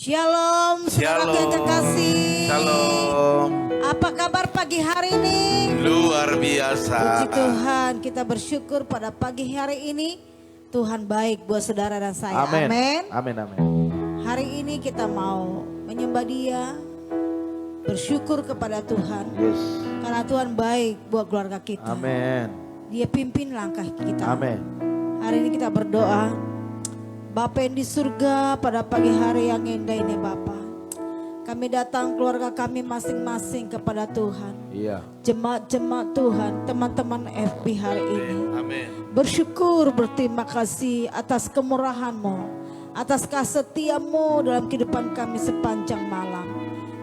Shalom, saudara yang terkasih. Shalom. Apa kabar pagi hari ini? Luar biasa. Puji Tuhan, kita bersyukur pada pagi hari ini Tuhan baik buat saudara dan saya. Amin. Amin. Amin, amin. Hari ini kita mau menyembah Dia, bersyukur kepada Tuhan. Yes. Karena Tuhan baik buat keluarga kita. Amin. Dia pimpin langkah kita. Amin. Hari ini kita berdoa. Bapa yang di surga, pada pagi hari yang indah ini Bapa, kami datang keluarga kami masing-masing kepada Tuhan. Iya. Jemaat-jemaat Tuhan, teman-teman FB hari ini. Amin. Bersyukur, berterima kasih atas kemurahan-Mu, atas kasetiamu dalam kehidupan kami sepanjang malam.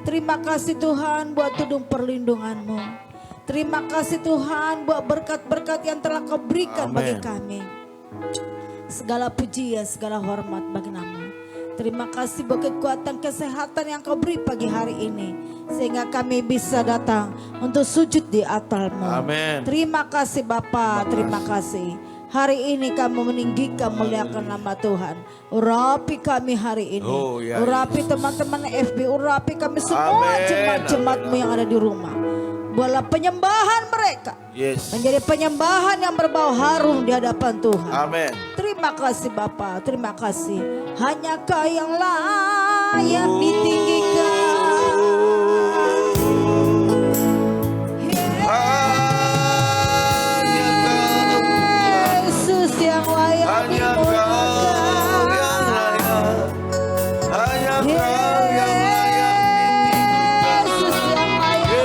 Terima kasih Tuhan buat tudung perlindungan-Mu. Terima kasih Tuhan buat berkat-berkat yang telah Kau berikan bagi kami. Segala pujian, segala hormat bagi nama. Terima kasih buat kekuatan kesehatan yang Kau beri pagi hari ini, sehingga kami bisa datang untuk sujud di altar-Mu. Amin. Terima kasih Bapa, terima kasih. Hari ini kamu meninggikan, muliakan nama Tuhan. Urapi kami hari ini. Oh, ya, Urapi Yesus. teman-teman FB, urapi kami semua Amin. jemaat-jemaat-Mu yang ada di rumah. Buatlah penyembahan mereka Yes. menjadi penyembahan yang berbau harum di hadapan Tuhan. Amin. Terima kasih Bapa, terima kasih. Hanya Kau yang layak ditinggikan. Yesus yang layak Hanya Kau yang layak. Hanya Kau yang layak. Yesus yang layak.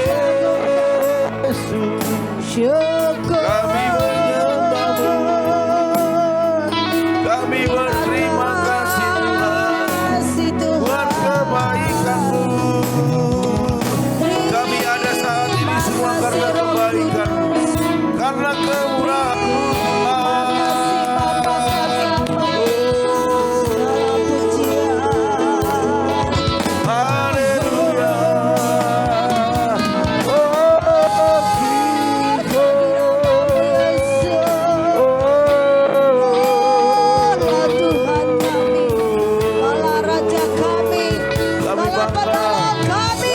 Yesus. Syukur. Kami menyembah-Mu. Kami berterima kasih Tuhan buat kebaikan-Mu. Kami ada saat ini semua karena kebaikan-Mu, karena kemurahan-Mu. Haleluya. Tuhan kami, Allah Raja kami, Allah penolong kami.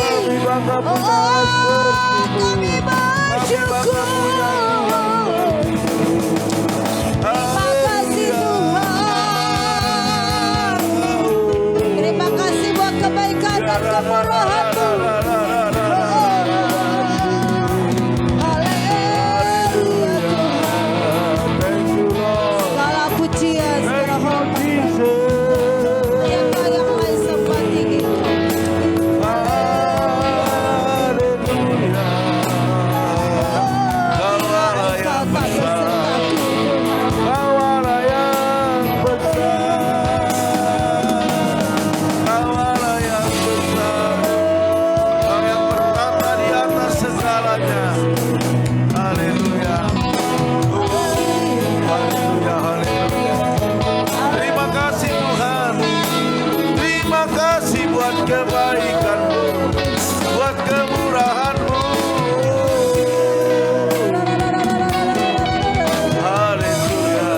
Kami bersyukur. Terima kasih Tuhan. Terima kasih buat kebaikan dan kemurahan-Mu. Haleluya Tuhan. Segala pujian, segala hormat. Yang layak lain sembah tinggi. Kau tak bersertaku Tuhan. Terima kasih Tuhan. Terima kasih buat kebaikan-Mu, buat kemurahan-Mu. Haleluya.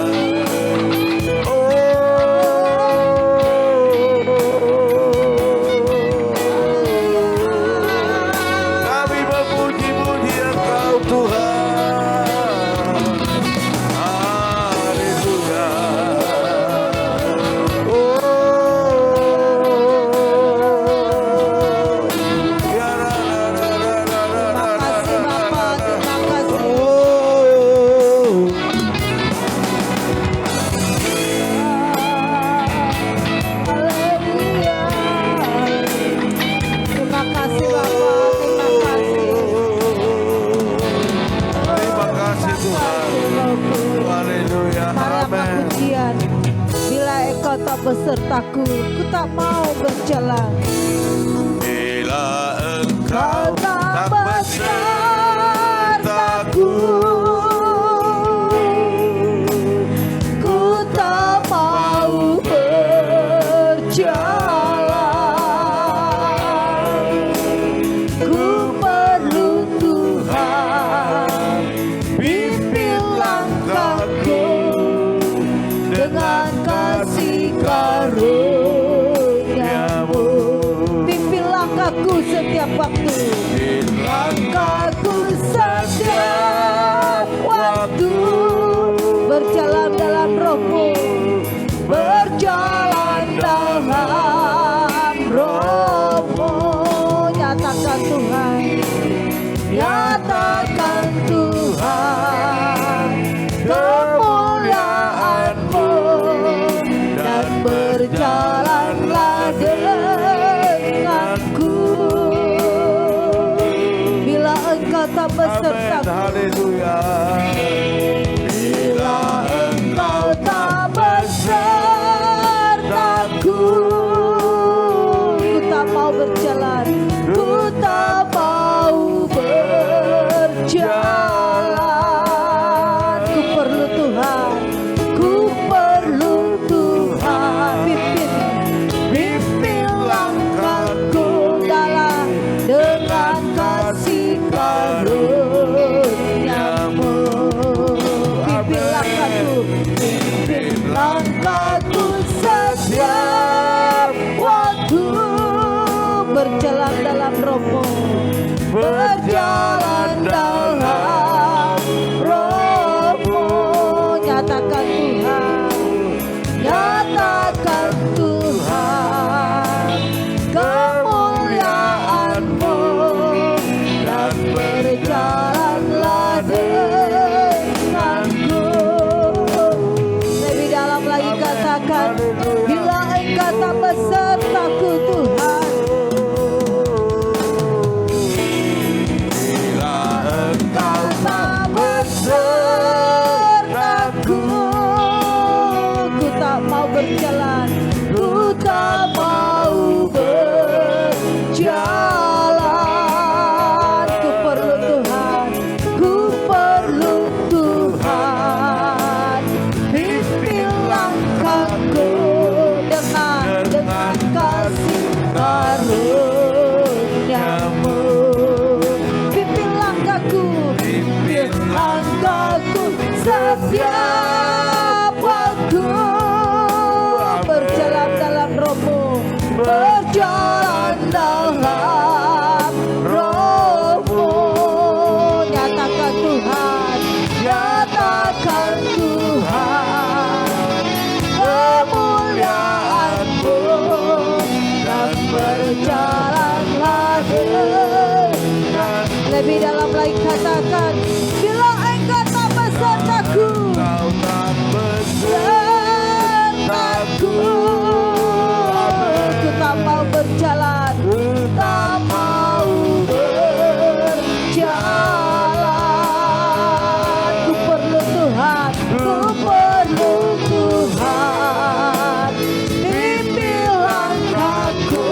Kami memuji-muji Engkau Tuhan. Haleluya. Terima kasih Bapa, terima kasih. Haleluya. Terima kasih Bapa, terima kasih. Terima kasih Tuhan. Haleluya. Mariamlah Amin. pujian. Bila Engkau tak besertaku, ku tak mau berjalan. Bila Engkau Kau tak tak besertaku, ku tak mau berjalan. Ku perlu Tuhan, pimpin langkahku dengan kasih karunia-Mu. langkahku, pimpin langkahku setiap waktu. Berjalan dalam rohmu, berjalan dalam rohmu. Nyatakan Tuhan, nyatakan Tuhan kemuliaan-Mu, dan berjalanlah denganku. Lebih dalam lagi katakan, bila Engkau tak besertaku Tuhan, Engkau tak besertaku, ku tak mau berjalan, ku tak mau berjalan. Ku perlu Tuhan, ku perlu Tuhan. Pimpin langkahku dengan kasih karunia-Mu. Pimpin langkahku setiap waktu. Berjalan dalam rohmu, berjalan dalam rohmu. Nyatakan Tuhan, nyatakan Tuhan kemuliaan-Mu, dan berjalanlah dengan. Lebih dalam lagi katakan, bila Engkau tak besertaku, besertaku, ku tak mau berjalan, tak mau berjalan. Ku perlu Tuhan, ku perlu Tuhan. Pimpin langkahku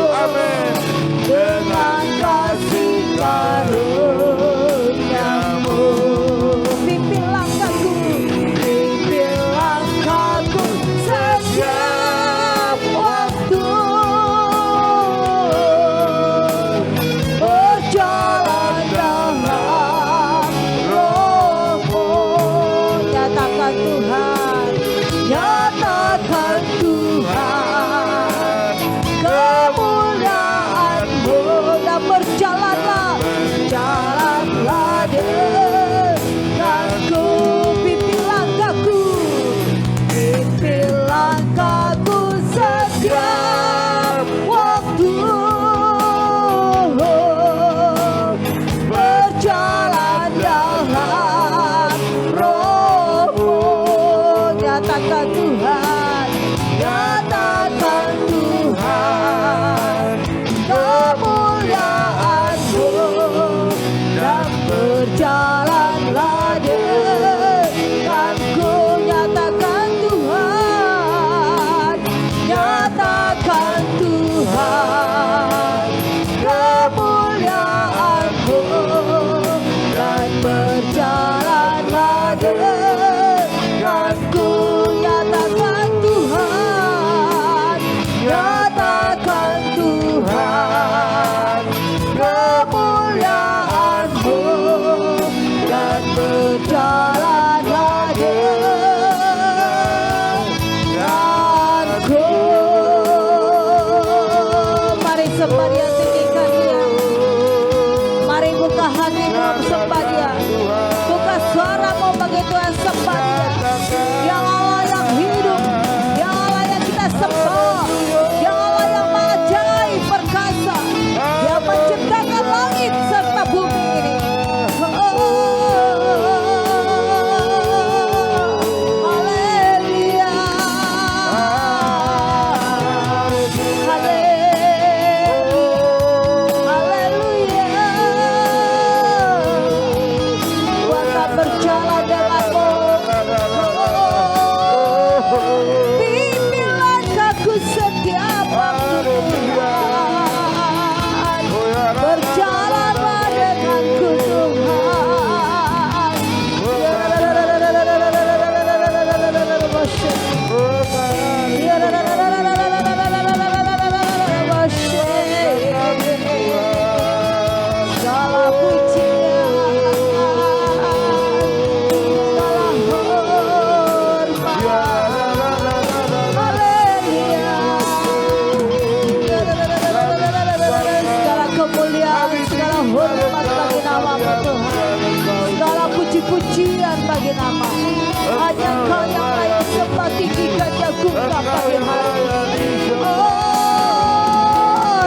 dengan kasih karunia-Mu. Pimpin langkahku setiap waktu. Berjalan dalam rohmu. Nyatakan Tuhan, nyatakan Tuhan kemuliaan-Mu, dan berjalanlah, jalanlah denganku. Pimpin langkahku, pimpin langkahku setiap waktu. Berjalan dalam rohmu. Nyatakan Tuhan, nyatakan Tuhan kemuliaan-Mu, dan berjalanlah denganku. Nyatakan Tuhan, nyatakan Tuhan kemuliaan-Mu, dan berjalanlah denganku. Nyatakan kau yang layak sembah tinggikan jagungkan pagi hari ini. Oh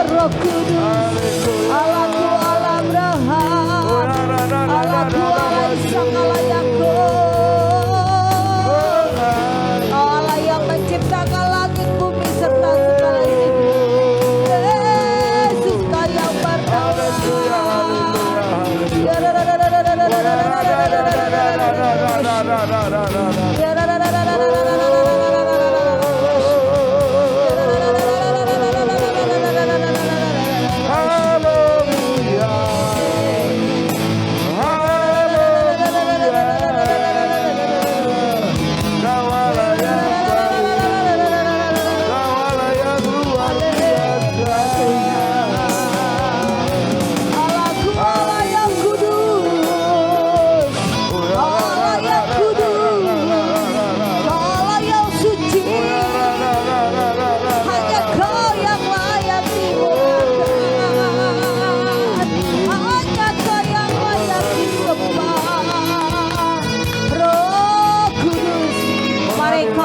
Roh Kudus, Allahku Allah Abraham, Allahku Allah Ishak, Allah Yakub, Allah yang menciptakan langit bumi serta segala isinya. Yesus kau yang berdaulat.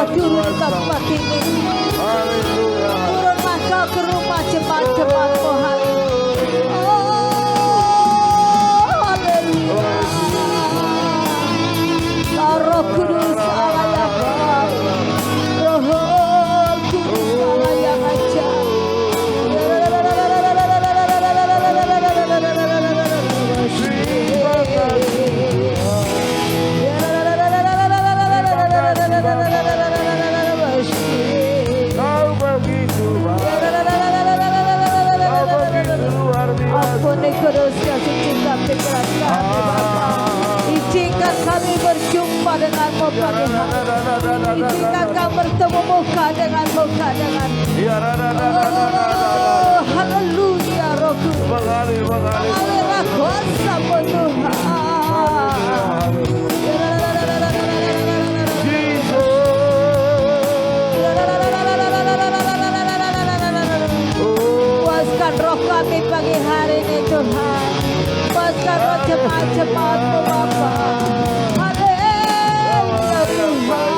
Turun tempat ini, turunlah kau ke rumah jemaat-jemaatmu hari ini. Oh, haleluya. Roh Kudus Allah yang baik, Roh Kudus Allah yang ajaib. Ampuni dosa suci kami berat kami Bapa. Izinkan kami berjumpa denganmu pagi hari. Izinkan kami bertemu muka dengan muka dengan. Oh, haleluya Roh Kudus. Mengalirlah kuasa-Mu Tuhan. Puaskan roh kami pagi hari ini Tuhan. Puaskan roh jemaat-jemaat-Mu Bapa. Haleluya Tuhan.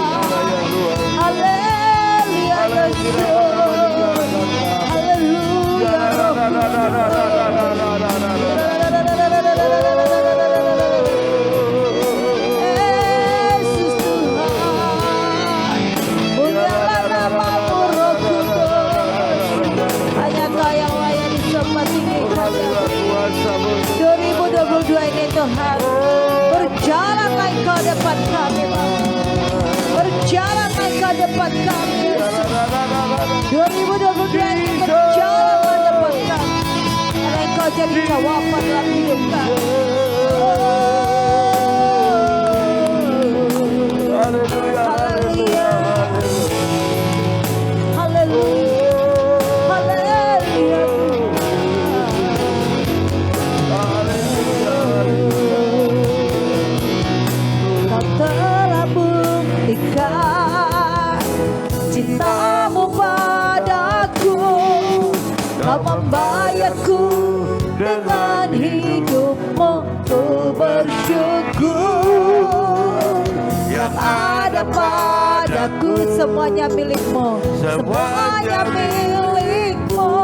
Haleluya Yesus. Haleluya Roh Yesus Tuhan. Mulialah nama-Mu Roh Kudus. Hanya Kau yang layak disembah tinggikan. 2022 ini Tuhan, berjalanlah Engkau depan kami Bapa. Berjalanlah Engkau depan kami Yesus. 2022 ini berjalanlah depan kami. Karena Engkau jadi jawaban dalam hidup kami. Haleluya. Haleluya. Haleluya. Kau telah buktikan cinta-Mu padaku. Kau membayarku dengan hidup-Mu. Ku bersyukur. Yang ada padaku semuanya milik-Mu. Semuanya milik-Mu.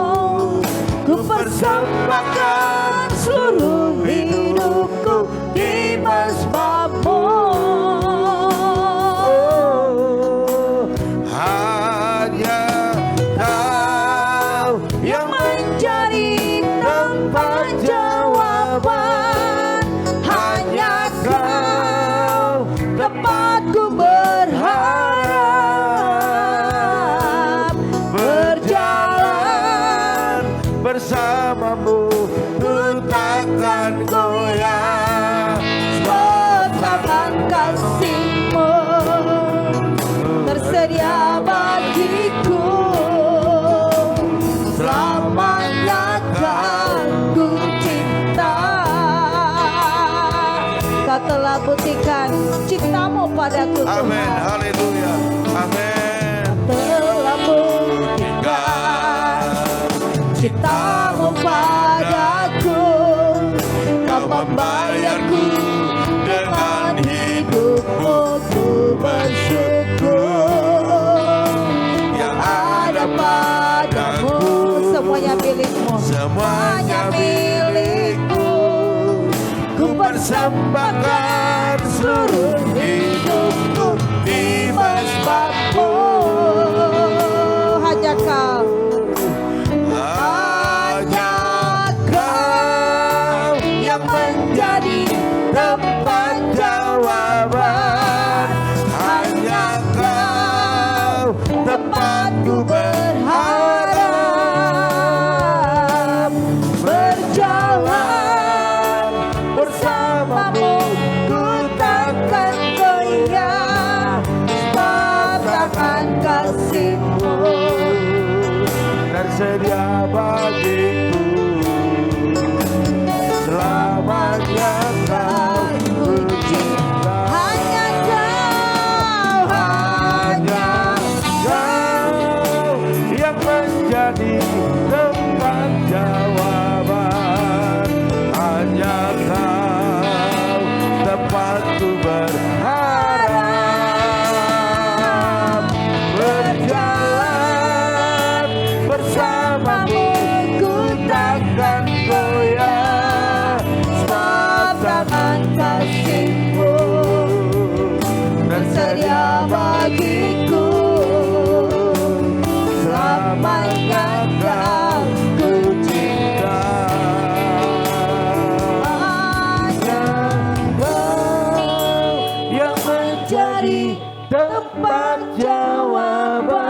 Ku persembahkan seluruh hidupku di mazmur-Mu. Hanya Kau yang Menjadi tempat jawaban. Hanya Kau tempatku berharap. Berjalan bersama-Mu, ku takkan goyah. tangan kasih-Mu tersedia bagiku. Selamanya kan ku cinta. Kau telah buktikan cinta-Mu padaku Tuhan. Amin, haleluya, amin. Telah buktikan cinta-Mu padaku. Kau membayarku dengan hidup-Mu. Ku bersyukur. semuanya milikku. Ku persembahkan seluruh hidupku di mezbahmu. Hanya Kau, Hanya Kau yang menjadi tempat jawaban. Hanya Kau tempatku berharap. Berjalan bersamamu, ku takkan goyah. Sebab tangan kasih-Mu tersedia bagiku. Selamanya Kau ku cinta. Hanya Kau yang menjadi tempat jawaban. Hanya Kau tempatku berharap. Berjalan bersamamu, ku takkan goyah. Sebab tangan kasih-Mu tersedia bagiku. Selamanya Kau ku cinta. Hanya Kau yang menjadi tempat jawaban.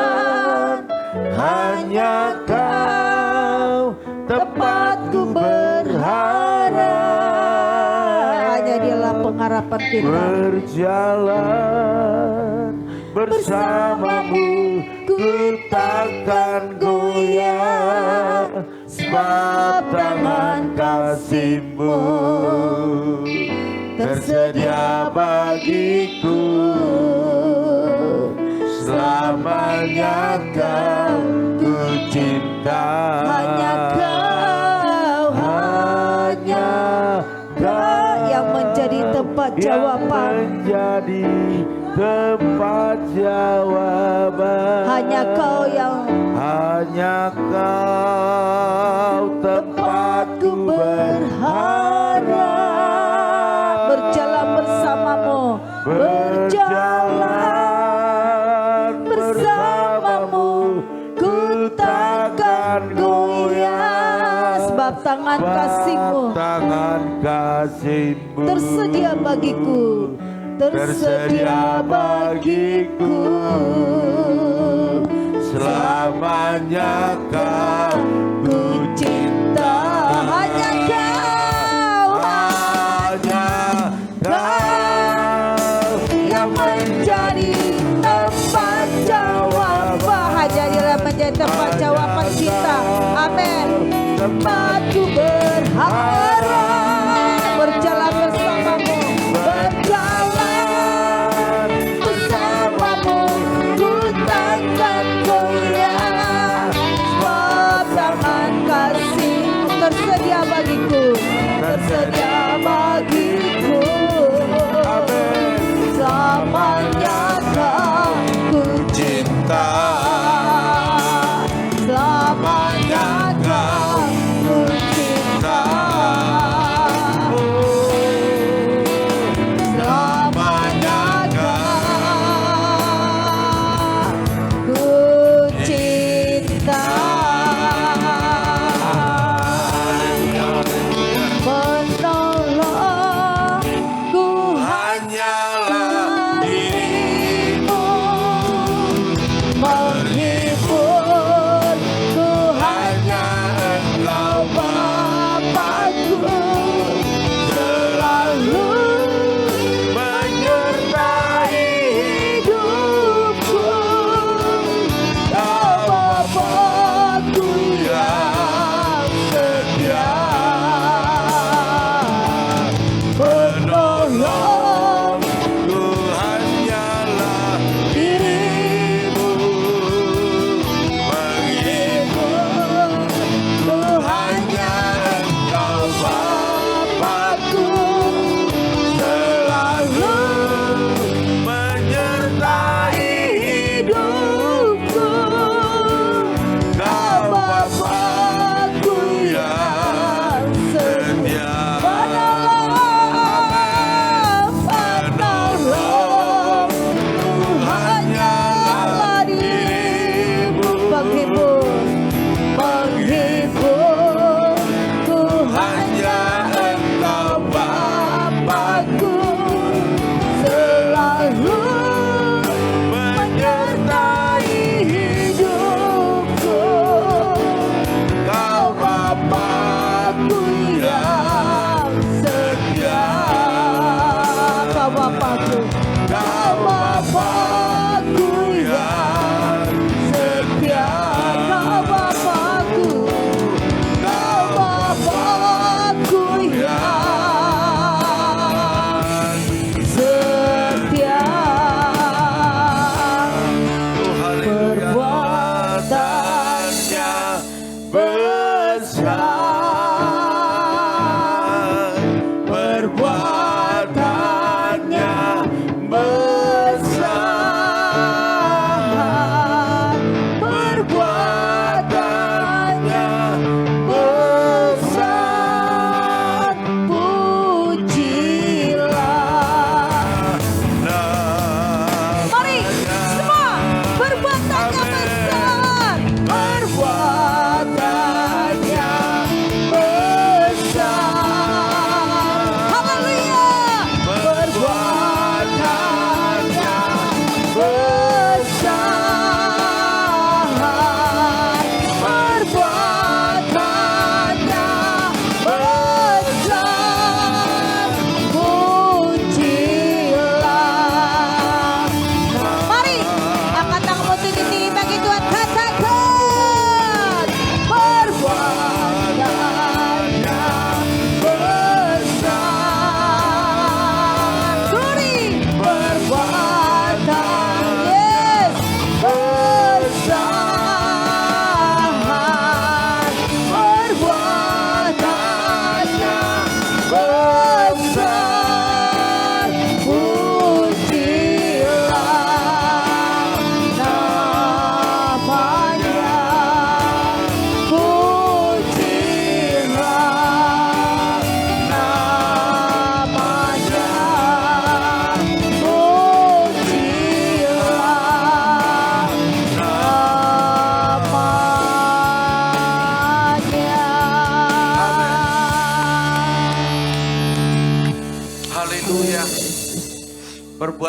Hanya Kau tempatku berharap. hanya Dialah pengharapan kita. Berjalan bersamamu, ku takkan goyah. Sebab tangan kasih-Mu tersedia bagiku. Selamanya Kau ku cinta. Hanya Kau, Hanya Kau yang menjadi tempat jawaban. menjadi tempat jawaban. Hanya Kau yang Hanya Kau tempatku berharap. berjalan bersamamu, berjalan bersamamu, ku takkan goyah. Sebab tangan kasih-Mu Tangan kasih-Mu tersedia bagiku, tersedia bagiku. Selamanya Kau ku cinta. Hanya Kau, Hanya Kau yang menjadi tempat jawaban. hanya Dialah menjadi tempat jawaban kita. Amin. Tempatku berharap. Berjalan bersamamu, berjalan bersamamu, ku takkan goyah. Sebab tangan kasih-Mu tersedia bagiku, tersedia bagiku. Amin. Selamanya Kau ku Cinta. selamanya Kau ku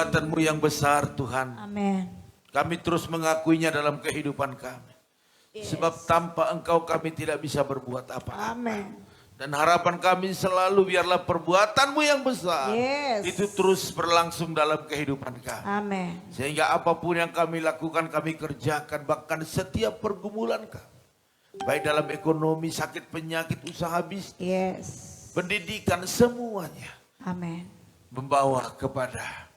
perbuatan-Mu yang besar Tuhan. Amin. Kami terus mengakuinya dalam kehidupan kami. Sebab tanpa Engkau kami tidak bisa berbuat apa-apa. Amin. Dan harapan kami selalu biarlah perbuatan-Mu yang besar Yes. itu terus berlangsung dalam kehidupan kami. Amin. Sehingga apapun yang kami lakukan, kami kerjakan. Bahkan setiap pergumulan kami. Baik dalam ekonomi, sakit penyakit, usaha bisnis, Yes. pendidikan, semuanya. Amin. Membawa kepada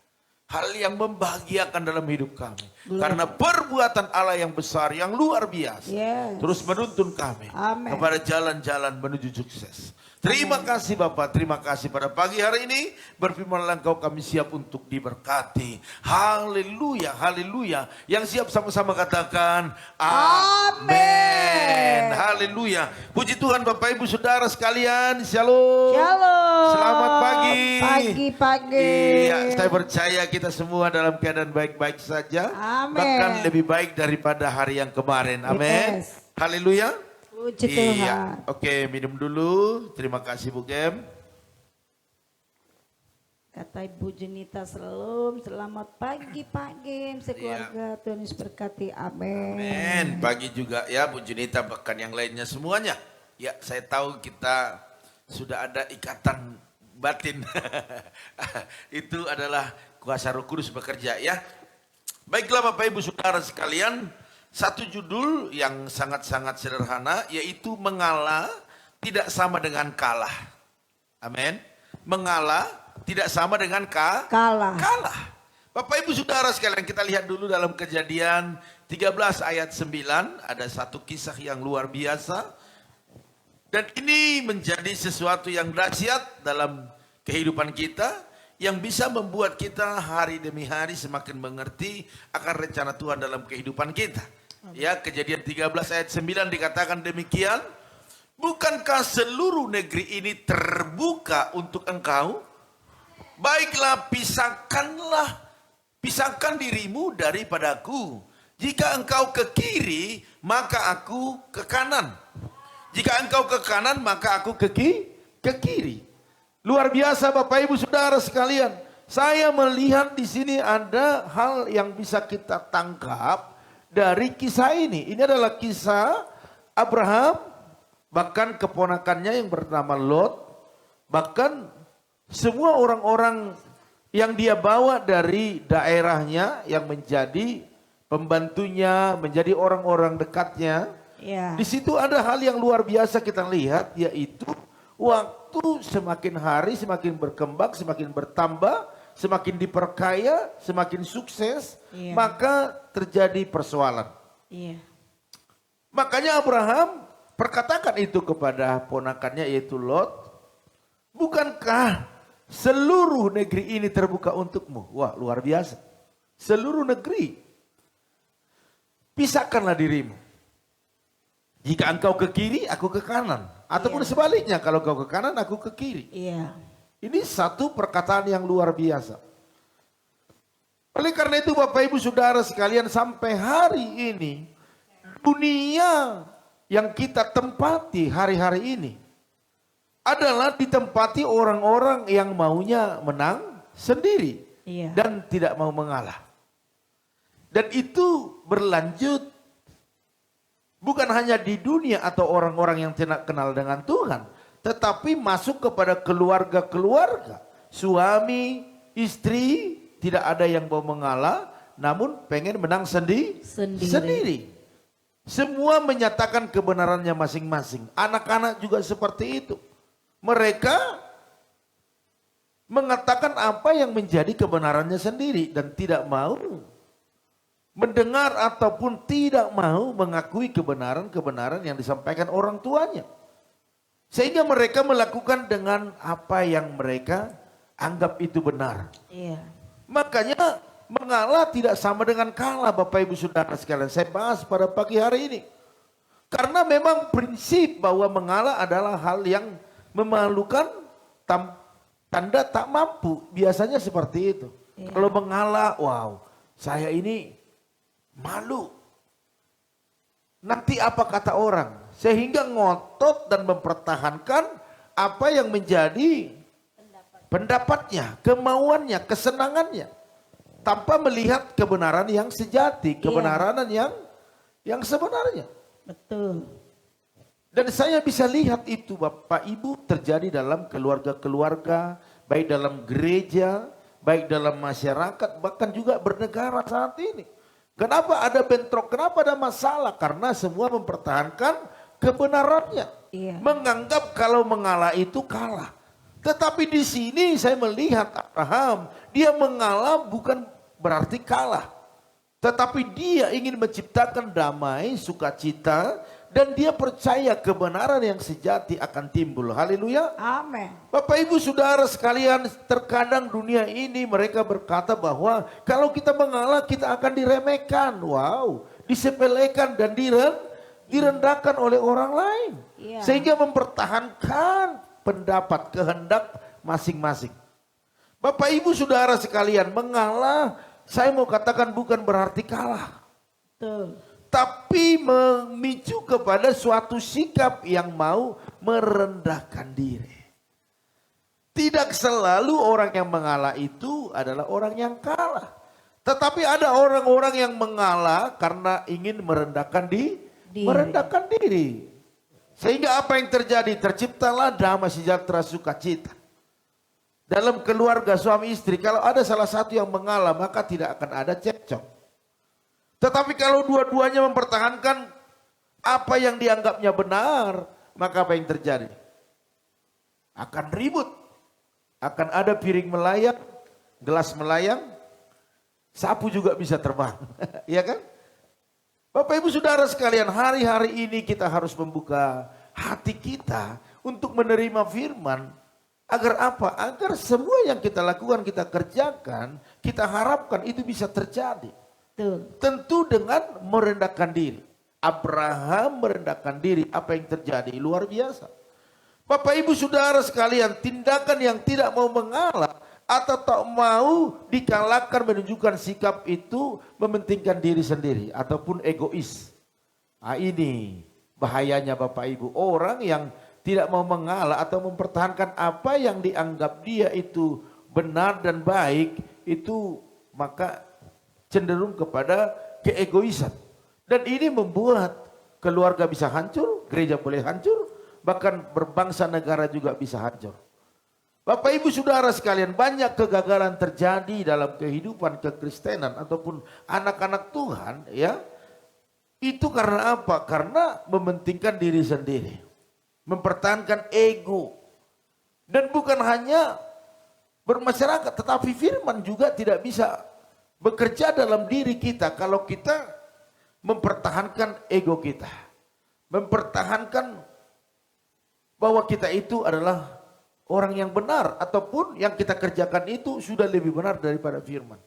hal yang membahagiakan dalam hidup kami. Karena perbuatan Allah yang besar, yang luar biasa. Yes. Terus menuntun kami Amin. kepada jalan-jalan menuju sukses. Terima kasih Bapak, terima kasih pada pagi hari ini. Berfirmanlah Engkau kami siap untuk diberkati. Haleluya, haleluya. Yang siap sama-sama katakan amin. Haleluya. Puji Tuhan Bapak Ibu Saudara sekalian. Shalom. Shalom. Selamat pagi. Pagi-pagi. Iya, saya percaya kita semua dalam keadaan baik-baik saja. Amin. Bahkan lebih baik daripada hari yang kemarin. Amin. Yes. Haleluya. Puji Iya. Tuhan. Oke, minum dulu. Terima kasih Bu Gem. Kata Ibu Junita selamat pagi Pak Gem, sekeluarga Tuhan Yesus berkati. Amin. Amin. Pagi juga ya Bu Junita, bahkan yang lainnya semuanya. Ya, saya tahu kita sudah ada ikatan batin. Itu adalah kuasa Roh Kudus bekerja ya. Baiklah Bapak Ibu Saudara sekalian, satu judul yang sangat-sangat sederhana yaitu mengalah tidak sama dengan kalah. Amin. Mengalah tidak sama dengan Kalah. kalah. Bapak Ibu Saudara sekalian, kita lihat dulu dalam Kejadian 13 ayat 9, ada satu kisah yang luar biasa. Dan ini menjadi sesuatu yang dahsyat dalam kehidupan kita, yang bisa membuat kita hari demi hari semakin mengerti akan rencana Tuhan dalam kehidupan kita. Ya, Kejadian 13 ayat 9 dikatakan demikian, bukankah seluruh negeri ini terbuka untuk engkau? Baiklah, pisahkan dirimu daripadaku. Jika engkau ke kiri, maka aku ke kanan. Jika engkau ke kanan, maka aku ke kiri. Luar biasa Bapak Ibu Saudara sekalian. Saya melihat di sini ada hal yang bisa kita tangkap dari kisah ini. Ini adalah kisah Abraham, bahkan keponakannya yang bernama Lot, bahkan semua orang-orang yang dia bawa dari daerahnya yang menjadi pembantunya, menjadi orang-orang dekatnya. Ya. Di situ ada hal yang luar biasa kita lihat, yaitu waktu semakin hari semakin berkembang, semakin bertambah, semakin diperkaya, semakin sukses, Iya. maka terjadi persoalan. Iya. Makanya Abraham perkatakan itu kepada ponakannya yaitu Lot, bukankah seluruh negeri ini terbuka untukmu? Wah, luar biasa. Seluruh negeri. Pisahkanlah dirimu. Jika engkau ke kiri, aku ke kanan. Ataupun sebaliknya, kalau kau ke kanan, aku ke kiri. Iya. Ini satu perkataan yang luar biasa. Oleh karena itu Bapak Ibu Saudara sekalian, sampai hari ini, dunia yang kita tempati hari-hari ini adalah ditempati orang-orang yang maunya menang sendiri. Iya. Dan tidak mau mengalah. Dan itu berlanjut bukan hanya di dunia atau orang-orang yang tidak kenal dengan Tuhan, tetapi masuk kepada keluarga-keluarga. Suami, istri, tidak ada yang mau mengalah, namun pengen menang sendiri. Semua menyatakan kebenarannya masing-masing. Anak-anak juga seperti itu. Mereka mengatakan apa yang menjadi kebenarannya sendiri dan tidak mau mendengar ataupun tidak mau mengakui kebenaran-kebenaran yang disampaikan orang tuanya. Sehingga mereka melakukan dengan apa yang mereka anggap itu benar. Iya. Makanya mengalah tidak sama dengan kalah Bapak Ibu Saudara sekalian. Saya bahas pada pagi hari ini. Karena memang prinsip bahwa mengalah adalah hal yang memalukan, tanda tak mampu. Biasanya seperti itu. Iya. Kalau mengalah, wow, saya ini malu. Nanti apa kata orang? Sehingga ngotot dan mempertahankan apa yang menjadi pendapatnya, kemauannya, kesenangannya. tanpa melihat kebenaran yang sejati, kebenaran yang sebenarnya. Betul. Dan saya bisa lihat itu Bapak Ibu terjadi dalam keluarga-keluarga, baik dalam gereja, baik dalam masyarakat, bahkan juga bernegara saat ini. Kenapa ada bentrok, kenapa ada masalah? Karena semua mempertahankan kebenarannya. Iya. Menganggap kalau mengalah itu kalah. Tetapi di sini saya melihat Abraham, dia mengalah bukan berarti kalah. Tetapi dia ingin menciptakan damai, sukacita, dan dia percaya kebenaran yang sejati akan timbul. Haleluya. Amin. Bapak Ibu Saudara sekalian, terkadang dunia ini mereka berkata bahwa kalau kita mengalah kita akan diremehkan. Wow, disepelekan dan direndahkan oleh orang lain. Iya. Sehingga mempertahankan pendapat, kehendak masing-masing. Bapak Ibu Saudara sekalian, mengalah saya mau katakan bukan berarti kalah. Betul. Tapi memicu kepada suatu sikap yang mau merendahkan diri. Tidak selalu orang yang mengalah itu adalah orang yang kalah. Tetapi ada orang-orang yang mengalah karena ingin merendahkan merendahkan diri. Sehingga apa yang terjadi? Terciptalah damai sejahtera sukacita. Dalam keluarga suami istri, kalau ada salah satu yang mengalah, maka tidak akan ada cekcok. Tetapi kalau dua-duanya mempertahankan apa yang dianggapnya benar, maka apa yang terjadi? Akan ribut. Akan ada piring melayang, gelas melayang, sapu juga bisa terbang. Iya kan? Bapak Ibu Saudara sekalian, hari-hari ini kita harus membuka hati kita untuk menerima firman. Agar apa? Agar semua yang kita lakukan, kita kerjakan, kita harapkan itu bisa terjadi. Tentu dengan merendahkan diri. Abraham merendahkan diri. Apa yang terjadi? Luar biasa. Bapak Ibu Saudara sekalian, tindakan yang tidak mau mengalah atau tak mau dikalahkan menunjukkan sikap itu mementingkan diri sendiri ataupun egois. Nah, ini bahayanya Bapak Ibu. Orang yang tidak mau mengalah atau mempertahankan apa yang dianggap dia itu benar dan baik, itu maka cenderung kepada keegoisan. Dan ini membuat keluarga bisa hancur, gereja boleh hancur, bahkan berbangsa negara juga bisa hancur. Bapak Ibu Saudara sekalian, banyak kegagalan terjadi dalam kehidupan kekristenan ataupun anak-anak Tuhan, ya. Itu karena apa? Karena mementingkan diri sendiri. Mempertahankan ego. Dan bukan hanya bermasyarakat, tetapi firman juga tidak bisa bekerja dalam diri kita kalau kita mempertahankan ego kita. Mempertahankan bahwa kita itu adalah orang yang benar ataupun yang kita kerjakan itu sudah lebih benar daripada firman.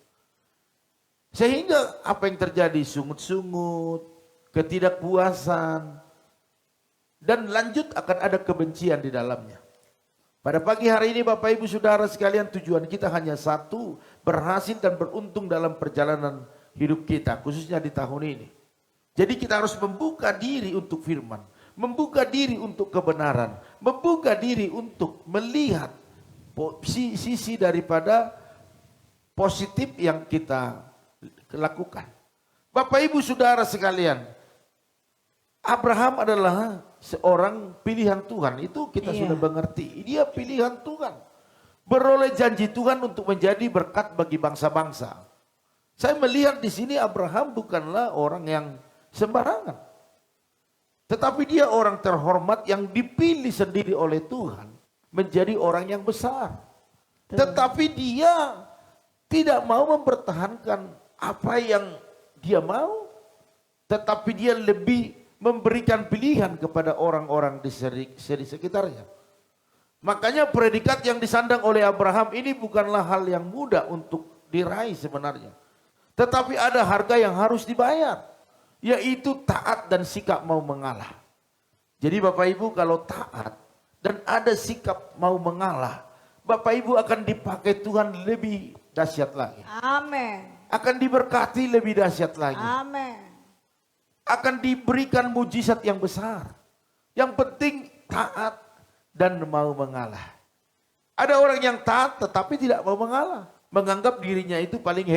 Sehingga apa yang terjadi? Sungut-sungut, ketidakpuasan, dan lanjut akan ada kebencian di dalamnya. Pada pagi hari ini Bapak Ibu Saudara sekalian, tujuan kita hanya satu, berhasil dan beruntung dalam perjalanan hidup kita, khususnya di tahun ini. Jadi kita harus membuka diri untuk firman, membuka diri untuk kebenaran, membuka diri untuk melihat sisi daripada positif yang kita lakukan. Bapak Ibu Saudara sekalian, Abraham adalah seorang pilihan Tuhan, itu kita sudah mengerti. Dia pilihan Tuhan, beroleh janji Tuhan untuk menjadi berkat bagi bangsa-bangsa. Saya melihat di sini Abraham bukanlah orang yang sembarangan, tetapi dia orang terhormat yang dipilih sendiri oleh Tuhan menjadi orang yang besar. Tetapi dia tidak mau mempertahankan apa yang dia mau, tetapi dia lebih memberikan pilihan kepada orang-orang di sekitarnya. Makanya predikat yang disandang oleh Abraham ini bukanlah hal yang mudah untuk diraih sebenarnya. Tetapi ada harga yang harus dibayar, yaitu taat dan sikap mau mengalah. Jadi Bapak Ibu kalau taat dan ada sikap mau mengalah, Bapak Ibu akan dipakai Tuhan lebih dahsyat lagi. Amin. Akan diberkati lebih dahsyat lagi. Amin. Akan diberikan mujizat yang besar. Yang penting taat dan mau mengalah. Ada orang yang taat tetapi tidak mau mengalah. menganggap dirinya itu paling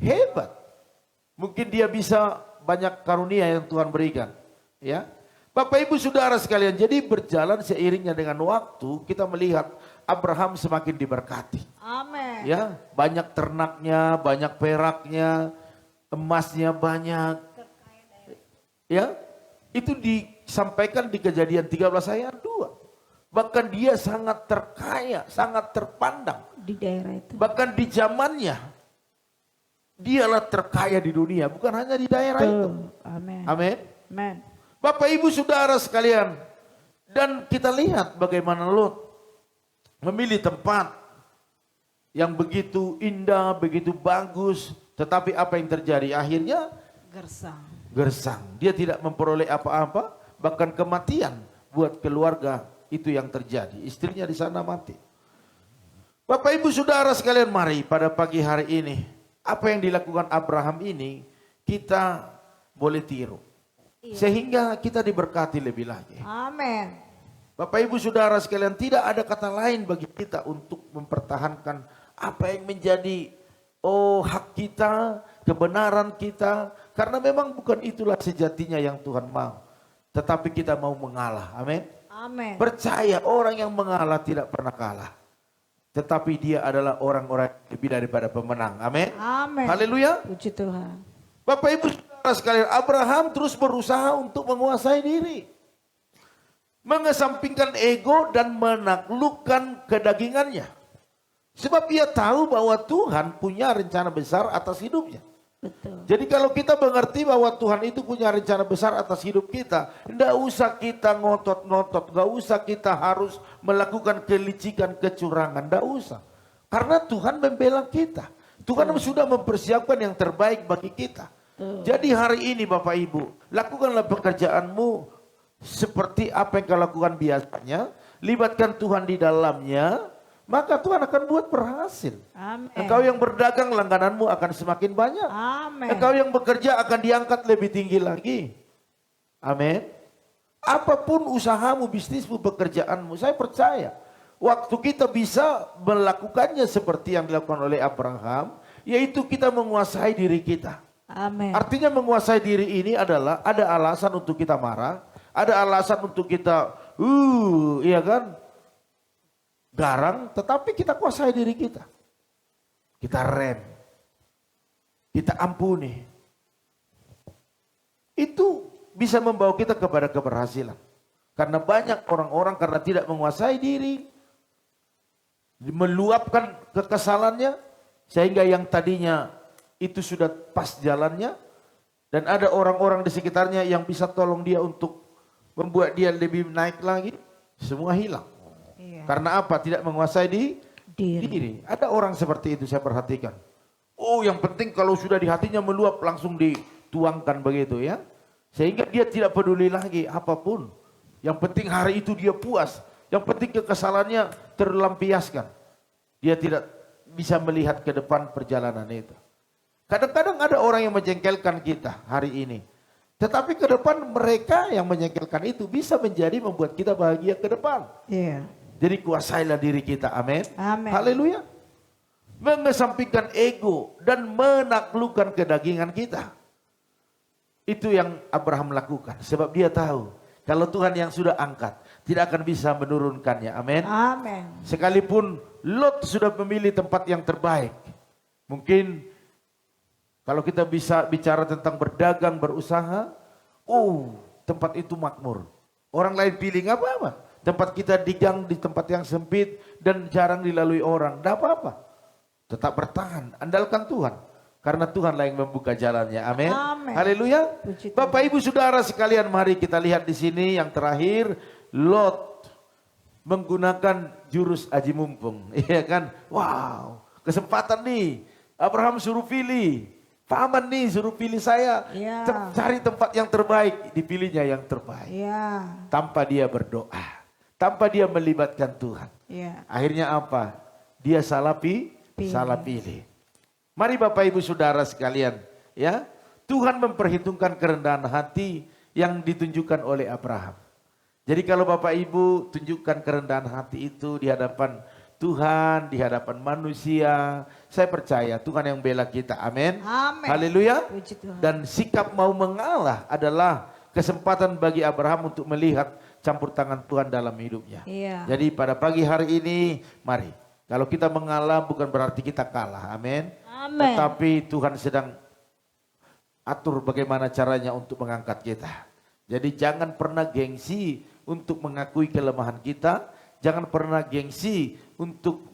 hebat. Mungkin dia bisa banyak karunia yang Tuhan berikan. Ya, Bapak Ibu Saudara sekalian, jadi berjalan seiringnya dengan waktu kita melihat Abraham semakin diberkati. Amin. Ya, banyak ternaknya, banyak peraknya, emasnya banyak. Ya, itu disampaikan di Kejadian 13 ayat 2. Bahkan dia sangat terkaya, sangat terpandang. Di daerah itu. Bahkan di zamannya, dialah terkaya di dunia, bukan hanya di daerah itu. Amin. Amin. Amin. Bapak Ibu Saudara sekalian, dan kita lihat bagaimana Lot memilih tempat yang begitu indah, begitu bagus, tetapi apa yang terjadi? Akhirnya gersang. Dia tidak memperoleh apa-apa, bahkan kematian buat keluarga itu yang terjadi. Istrinya di sana mati. Bapak Ibu Saudara sekalian, mari pada pagi hari ini, apa yang dilakukan Abraham ini kita boleh tiru. Sehingga kita diberkati lebih lagi. Amin. Bapak Ibu Saudara sekalian, tidak ada kata lain bagi kita untuk mempertahankan apa yang menjadi hak kita, kebenaran kita. Karena memang bukan itulah sejatinya yang Tuhan mau. Tetapi kita mau mengalah. Amin. Amin. Percaya orang yang mengalah tidak pernah kalah. Tetapi dia adalah orang-orang lebih daripada pemenang. Amin. Amin. Haleluya. Puji Tuhan. Bapak Ibu Saudara sekalian, Abraham terus berusaha untuk menguasai diri. Mengesampingkan ego dan menaklukkan kedagingannya. Sebab ia tahu bahwa Tuhan punya rencana besar atas hidupnya. Betul. Jadi kalau kita mengerti bahwa Tuhan itu punya rencana besar atas hidup kita, tidak usah kita ngotot-ngotot, tidak usah kita harus melakukan kelicikan, kecurangan, tidak usah. Karena Tuhan membela kita. Tuhan sudah mempersiapkan yang terbaik bagi kita. Jadi hari ini Bapak Ibu, lakukanlah pekerjaanmu seperti apa yang kau lakukan biasanya, libatkan Tuhan di dalamnya, maka Tuhan akan buat berhasil. Amin. Engkau yang berdagang, langgananmu akan semakin banyak. Amin. Engkau yang bekerja akan diangkat lebih tinggi lagi. Amin. Apapun usahamu, bisnismu, pekerjaanmu, saya percaya waktu kita bisa melakukannya seperti yang dilakukan oleh Abraham, yaitu kita menguasai diri kita. Amin. Artinya menguasai diri ini adalah ada alasan untuk kita marah, ada alasan untuk kita iya kan, garang, tetapi kita kuasai diri kita. Kita rem, kita ampuni. Itu bisa membawa kita kepada keberhasilan. Karena banyak orang-orang karena tidak menguasai diri, meluapkan kekesalannya, sehingga yang tadinya itu sudah pas jalannya, dan ada orang-orang di sekitarnya yang bisa tolong dia untuk membuat dia lebih naik lagi, semua hilang. Iya. Karena apa? Tidak menguasai diri. Ada orang seperti itu saya perhatikan. Oh, yang penting kalau sudah di hatinya meluap langsung dituangkan begitu ya. Sehingga dia tidak peduli lagi apapun. Yang penting hari itu dia puas. Yang penting kekesalannya terlampiaskan. Dia tidak bisa melihat ke depan perjalanan itu. Kadang-kadang ada orang yang menjengkelkan kita hari ini. Tetapi ke depan mereka yang menjengkelkan itu bisa menjadi membuat kita bahagia ke depan. Iya. Jadi kuasailah diri kita. Amin. Amin. Haleluya. Mengesampingkan ego dan menaklukkan kedagingan kita. Itu yang Abraham lakukan. Sebab dia tahu kalau Tuhan yang sudah angkat tidak akan bisa menurunkannya. Amin. Amin. Sekalipun Lot sudah memilih tempat yang terbaik. Mungkin kalau kita bisa bicara tentang berdagang, berusaha, tempat itu makmur. Orang lain pilih nggak apa-apa. Tempat kita di gang di tempat yang sempit dan jarang dilalui orang, nggak apa-apa. Tetap bertahan, andalkan Tuhan. Karena Tuhanlah yang membuka jalannya. Amin. Haleluya. Bapak Ibu Saudara sekalian, mari kita lihat di sini yang terakhir, Lot menggunakan jurus aji mumpung. Iya kan? Wow, kesempatan nih. Abraham suruh pilih. Paman nih suruh pilih saya, cari tempat yang terbaik, dipilihnya yang terbaik. Tanpa dia berdoa, tanpa dia melibatkan Tuhan. Akhirnya apa? Dia salah pilih. Mari Bapak Ibu Saudara sekalian, ya, Tuhan memperhitungkan kerendahan hati yang ditunjukkan oleh Abraham. Jadi kalau Bapak Ibu tunjukkan kerendahan hati itu di hadapan Tuhan, di hadapan manusia. Saya percaya Tuhan yang bela kita. Amin. Amin. Haleluya. Puji Tuhan. Dan sikap mau mengalah adalah kesempatan bagi Abraham untuk melihat campur tangan Tuhan dalam hidupnya. Iya. Jadi pada pagi hari ini, mari. Kalau kita mengalah bukan berarti kita kalah. Amin. Amin. Tetapi Tuhan sedang atur bagaimana caranya untuk mengangkat kita. Jadi jangan pernah gengsi untuk mengakui kelemahan kita. Jangan pernah gengsi untuk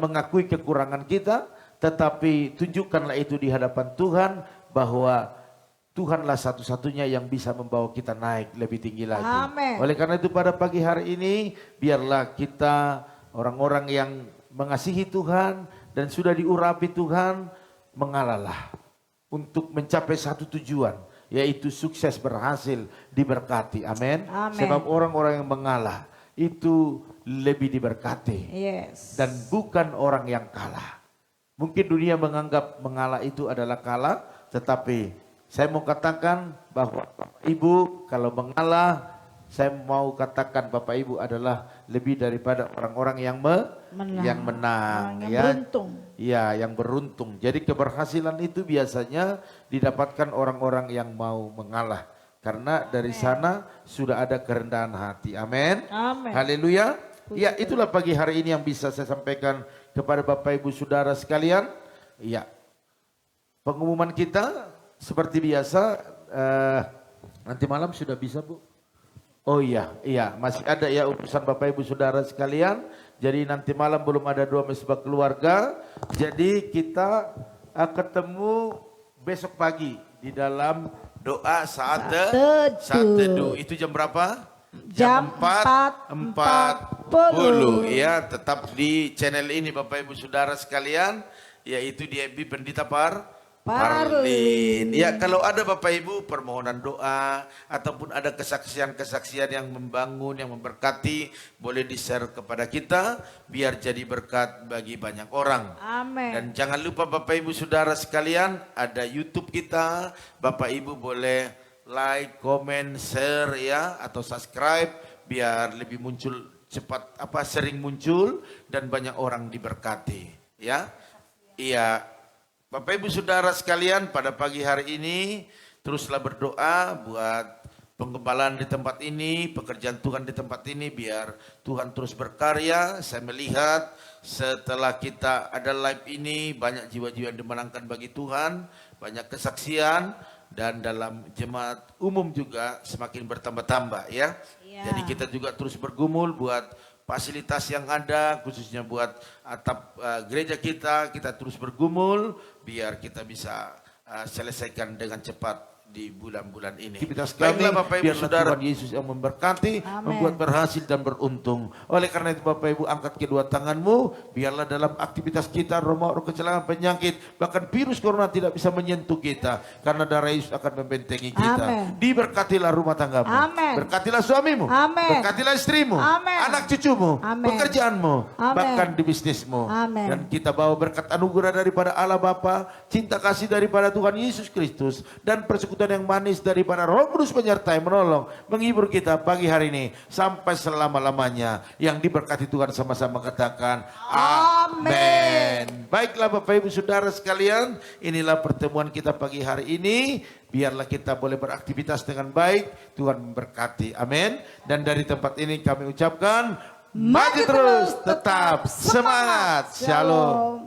mengakui kekurangan kita. Tetapi tunjukkanlah itu di hadapan Tuhan bahwa Tuhanlah satu-satunya yang bisa membawa kita naik lebih tinggi lagi. Amin. Oleh karena itu pada pagi hari ini biarlah kita orang-orang yang mengasihi Tuhan dan sudah diurapi Tuhan mengalahlah untuk mencapai satu tujuan, yaitu sukses, berhasil, diberkati. Amin. Amin. Sebab orang-orang yang mengalah itu lebih diberkati. Yes. Dan bukan orang yang kalah. Mungkin dunia menganggap mengalah itu adalah kalah, tetapi saya mau katakan bahwa Bapak Ibu kalau mengalah, saya mau katakan Bapak Ibu adalah lebih daripada orang-orang yang menang, Orang yang ya. beruntung. Ya, yang beruntung. Jadi keberhasilan itu biasanya didapatkan orang-orang yang mau mengalah. Karena dari sana sudah ada kerendahan hati. Amin. Amin. Haleluya. Ya, itulah pagi hari ini yang bisa saya sampaikan kepada Bapak Ibu Saudara sekalian. Ya. Pengumuman kita seperti biasa nanti malam sudah bisa, Bu? Oh iya, masih ada ya urusan Bapak Ibu Saudara sekalian. Jadi nanti malam belum ada doa mesbah keluarga. Jadi kita ketemu besok pagi di dalam doa saat teduh. Itu jam berapa? Jam 4.40. Ya, tetap di channel ini Bapak Ibu Saudara sekalian, yaitu di FB Pendeta Parlin. Ya, kalau ada Bapak Ibu permohonan doa ataupun ada kesaksian-kesaksian yang membangun, yang memberkati, boleh di-share kepada kita biar jadi berkat bagi banyak orang. Amin. Dan jangan lupa Bapak Ibu Saudara sekalian, ada YouTube kita. Bapak Ibu boleh like, comment, share ya atau subscribe biar lebih muncul cepat sering muncul dan banyak orang diberkati, ya. Iya. Bapak Ibu Saudara sekalian, pada pagi hari ini teruslah berdoa buat penggembalaan di tempat ini, pekerjaan Tuhan di tempat ini, biar Tuhan terus berkarya. Saya melihat setelah kita ada live ini, banyak jiwa-jiwa yang dimenangkan bagi Tuhan, banyak kesaksian, dan dalam jemaat umum juga semakin bertambah-tambah ya. Jadi kita juga terus bergumul buat fasilitas yang ada, khususnya buat atap gereja kita terus bergumul biar kita bisa selesaikan dengan cepat di bulan-bulan ini. Aktivitas kami, Bapak Ibu Saudara, Tuhan Yesus yang memberkati, membuat berhasil dan beruntung. Oleh karena itu Bapak Ibu, angkat kedua tanganmu, biarlah dalam aktivitas kita, roh kecelakaan, penyakit, bahkan virus corona tidak bisa menyentuh kita, karena darah Yesus akan membentengi kita. Amen. Diberkatilah rumah tanggamu, Amen. Berkatilah suamimu, Amen. Berkatilah istrimu, Amen. anak cucumu, Amen. pekerjaanmu, Amen. bahkan di bisnismu. Amen. Dan kita bawa berkat anugerah daripada Allah Bapa, cinta kasih daripada Tuhan Yesus Kristus, dan persekutuan yang manis daripada Roh Kudus penyertai, menolong, menghibur kita pagi hari ini sampai selama-lamanya. Yang diberkati Tuhan, sama-sama katakan amin. Baiklah Bapak Ibu Saudara sekalian, inilah pertemuan kita pagi hari ini. Biarlah kita boleh beraktivitas dengan baik, Tuhan memberkati, amin. Dan dari tempat ini kami ucapkan maju terus, tetap semangat, shalom.